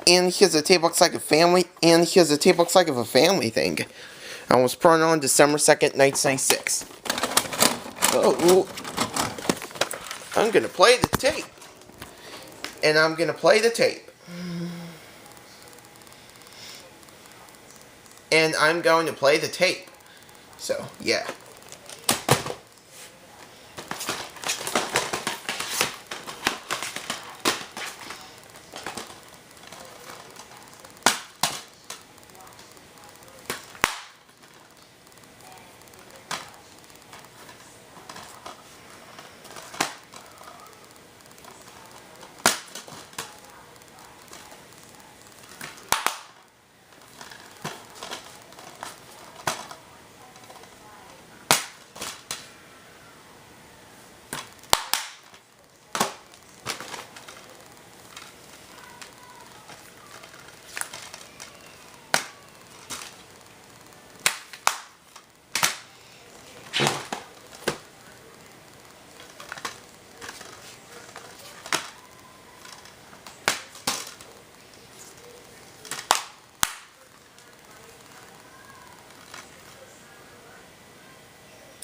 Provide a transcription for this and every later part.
And here's a tape looks like a family. And here's a tape looks like a family thing. I was put on December 2nd, 1996. Oh, I'm gonna play the tape. And I'm gonna play the tape. And I'm going to play the tape. So, yeah.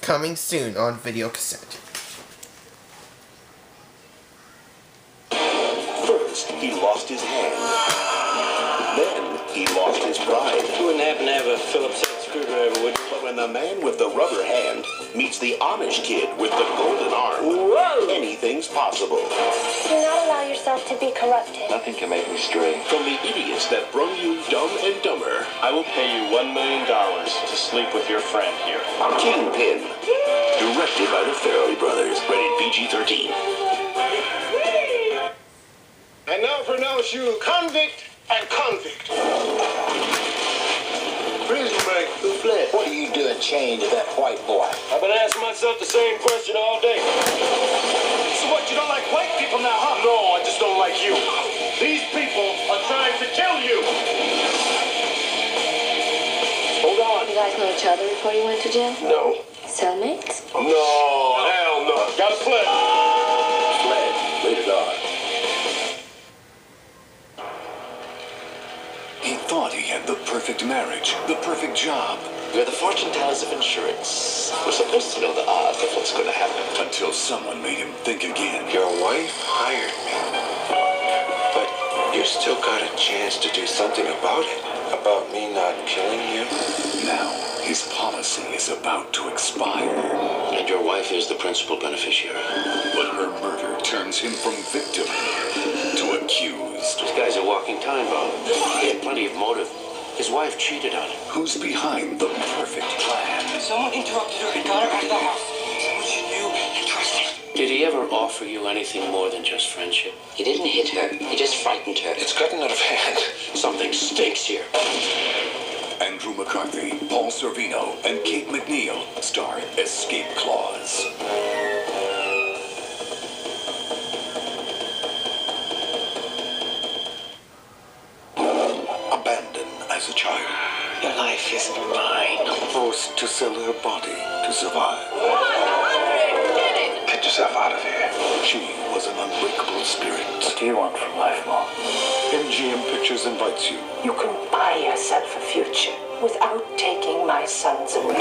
Coming soon on video cassette. First, he lost his hand. Then, he lost his pride. You wouldn't happen to have a Phillips head screwdriver, would you? But when the man with the rubber hand meets the Amish kid with the golden arm, whoa, anything's possible. Do not allow yourself to be corrupted. Nothing can make me stray. From the idiots that brung you Dumb and Dumber, I will pay you $1 million to sleep with your friend here. Kingpin. Directed by the Farrelly brothers. Rated PG-13. And now pronounce you convict and convict. Prison break, who fled? What are you doing chained to that white boy? I've been asking myself the same question all day. So what, you don't like white people now, huh? No, I just don't like you. These people are trying to kill you. Hold on. You guys know each other before you went to jail? No. Cellmates? No, hell no. Gotta fled. Fled. Rated R. He thought he had the perfect marriage, the perfect job. We're the fortune tellers of insurance. We're supposed to know the odds of what's going to happen. Until someone made him think again. Your wife hired me. But you still got a chance to do something about it. About me not killing you. Now, his policy is about to expire. And your wife is the principal beneficiary. But her murder turns him from victim to accused. This guy's a walking time bomb. He had plenty of motive. His wife cheated on him. Who's behind the perfect plan? Someone interrupted her and got her out of the house. Someone she knew and trusted. Did he ever offer you anything more than just friendship? He didn't hit her. He just frightened her. It's gotten out of hand. Something stinks here. Andrew McCarthy, Paul Sorvino, and Kate McNeil star Escape Clause. Abandoned as a child. Your life is mine. Forced to sell her body to survive. Get yourself out of here. She was an unbreakable spirit. What do you want from life, Mom? MGM Pictures invites you You can buy yourself a future without taking my sons away.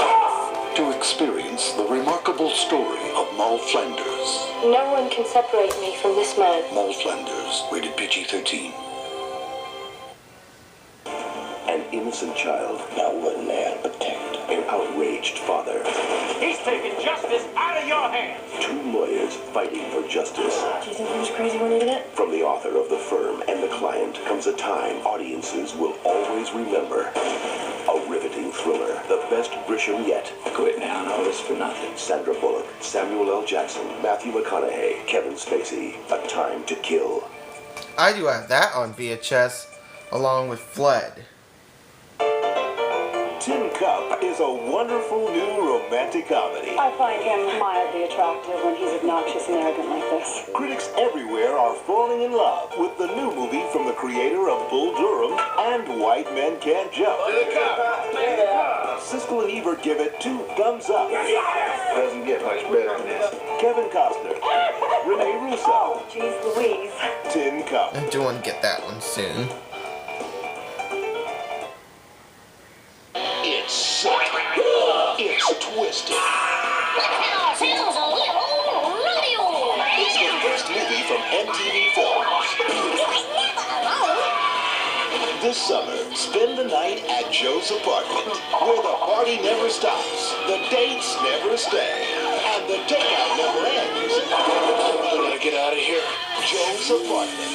to experience the remarkable story of Moll Flanders. No one can separate me from this man. Moll Flanders, rated PG-13. An innocent child now one man protect. An outraged father. He's taking justice out of your hands. Two lawyers fighting for justice. Do you think I was crazy when I did it? From the author of The Firm and The Client comes a time audiences will always remember. A riveting thriller, the best Grisham yet. Quit now, all this for nothing. Sandra Bullock, Samuel L. Jackson, Matthew McConaughey, Kevin Spacey. A Time to Kill. I do have that on VHS, along with Fled. Tin Cup is a wonderful new romantic comedy. I find him mildly attractive when he's obnoxious and arrogant like this. Critics everywhere are falling in love with the new movie from the creator of Bull Durham and White Men Can't Jump. Siskel and Ebert give it 2 thumbs up. Doesn't get much better than this. Kevin Costner, Rene Russo, Jeez Louise. Tin Cup. I do want to get that one soon. Twisted. It's the first movie from MTV Films. This summer, spend the night at Joe's apartment, where the party never stops, the dates never stay, and the takeout never ends. I gotta get out of here. Joe's apartment.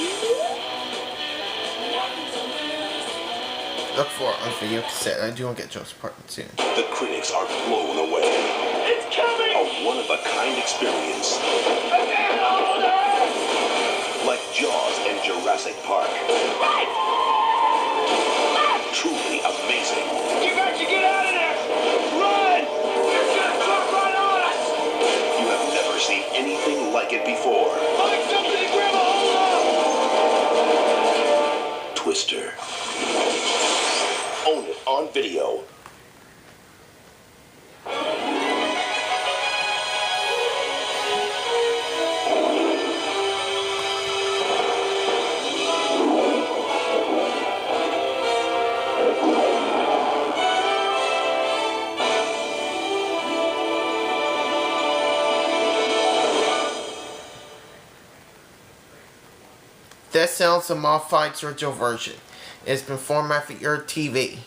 Look for it on video cassette. I do want to get Joe's apartment soon. The critics are blown away. It's coming! A one-of-a-kind experience. Like Jaws and Jurassic Park. Truly amazing. You got to get out of there! Run! It's gonna come right on us! You have never seen anything like it before. Find something to grab a hold of! Twister. Own it on video. This sounds the Moll Flanders original version. It's been formatted for your TV.